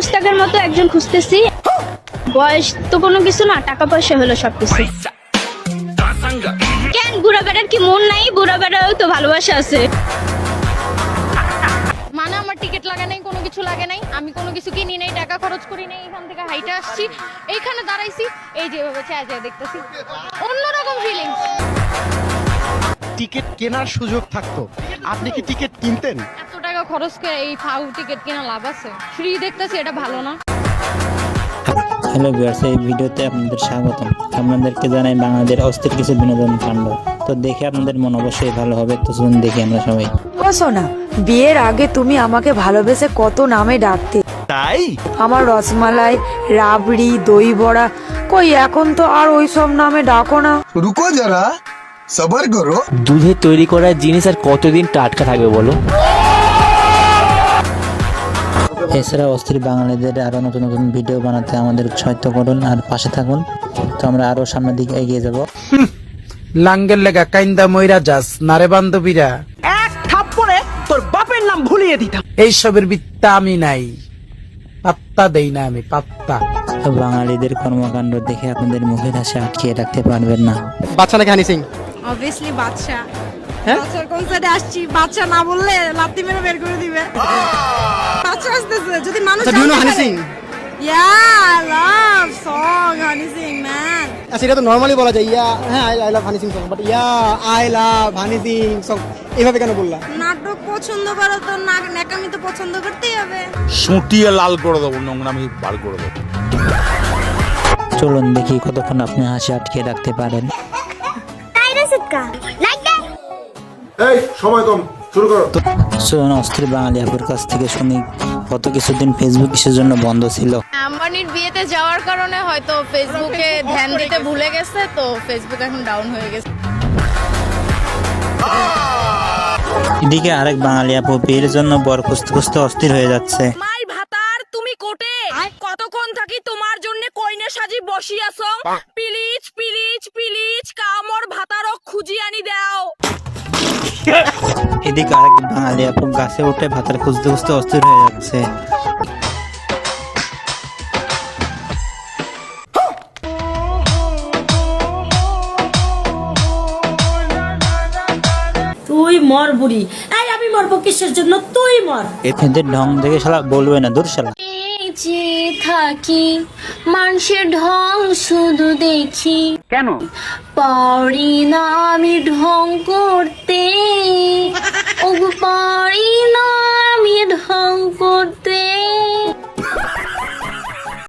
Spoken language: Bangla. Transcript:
মুস্তাকের মতো একজন খুঁজতেছি। বয়স তো কোনো কিছু না, টাকা পয়সা হলো সবকিছু। কেন বুড়া বেটার কি মন নাই? বুড়া বেটারও তো ভালোবাসা আছে। মানে আমার টিকিট লাগে নাই, কোনো কিছু লাগে নাই, আমি কোনো কিছু কিনি নাই, টাকা খরচ করি নাই, এখান থেকে হাইটে আসছি, এইখানে দাঁড়াইছি, এই যেভাবে চেয়ে চেয়ে দেখতেছি, অন্যরকম ফিলিংস। টিকিট কেনার সুযোগ থাকতো, আপনি কি টিকিট কিনতেন? এত টাকা খরচ করে এই ফাউ টিকিট কিনা লাভ আছে? ফ্রি দেখতেছি, এটা ভালো না? হ্যালো ভিউয়ার্স, এই ভিডিওতে আপনাদের স্বাগতম। আপনাদেরকে জানাই বাংলাদেশের অস্থির কিছু বিনোদন কাণ্ড। তো দেখে আপনাদের মন অবশ্যই ভালো হবে। তো চলুন দেখি আমরা সবাই। শোনা, বিয়ের আগে তুমি আমাকে ভালোবেসে কত নামে ডাকতে, তাই আমার রসমালাই, রাবড়ি, দই বড়া। কই এখন তো আর ওই সব নামে ডাকো না। रुको जरा सबर करो। দুধে তৈরি করা জিনিস আর কতদিন টাটকা থাকবে বলো? এছাড়া অস্থির বাঙালিদের আরো নতুন নতুন ভিডিও বানাতে আমাদের উৎসাহিত করুন আর পাশে থাকুন। তো আমরা আরো সামনের দিকে এগিয়ে যাব। লাঙ্গের লেগা কাইন্দা মইরা যাস নারে বান্ধবীরা, এক থাপ্পড়ে তোর বাপের নাম ভুলিয়ে দিতাম। এইসবের বিত্তা আমি নাই, পাত্তা দেই না আমি, পাত্তা। বাঙালিদের কর্মকাণ্ড দেখে আপনাদের মুখের হাসি আটকিয়ে রাখতে পারবেন না। বাচ্চা নাকি হানি সিং? অবভিয়াসলি বাদশা। হ্যাঁ? বাদশার কনসার্টে আসছি, বাদশা না বললে লাত্তি মেরে বের করে দিবে। বাদশা আসতেছে, যদি মানুষ আচ্ছা, do you know Honey Singh? Yeah, I love song Honey Singh man. আচ্ছা, এটা তো নরমালি বলা যায়, ইয়া হ্যাঁ I love Honey Singh song, but yeah I love Honey Singh song এইভাবে কেন বললা? নাটক পছন্দ করো তো ন্যাকামি তো পছন্দ করতেই হবে। সুটিয়ে লাল করে দেবো, নোংরামি বার করে দেবো। চলুন দেখি কতক্ষণ আপনি হাসি আটকিয়ে রাখতে পারেন। এই সময় কম, শুরু করো। চলুন অস্থির বাঙালি আপুর কাছ থেকে শুনি গত কিছুদিন ফেসবুক কিসের জন্য বন্ধ ছিল। আম্বানির বিয়েতে যাওয়ার কারণে হয়তো ফেসবুকে ধ্যান দিতে ভুলে গেছে, তো ফেসবুক এখন ডাউন হয়ে গেছে। এদিকে আরেক বাঙালি আপু বিয়ের জন্য বর খুঁজতে খুঁজতে অস্থির হয়ে যাচ্ছে। মাই ভাতার তুমি কোটে কতক্ষণ থাকি তোমার জন্য কইনে সাজি বসি আছো। প্লিজ প্লিজ প্লিজ কামর ভাতারক খুঁজি আনি দাও। এদিকে আরেক বাঙালি আপু গাছে উঠে ভাতার খুঁজতে খুঁজতে অস্থির হয়ে যাচ্ছে। তুই মর বুড়ি, এই আমি মরবো কিসের জন্য? তুই মর। এদের ঢং দেখে শালা বলবে না, দূর শালা। যে থাকি মানুষের ঢং শুধু দেখি, কেন পারি না আমি ঢং করতে, ওগো পারি না আমি ঢং করতে।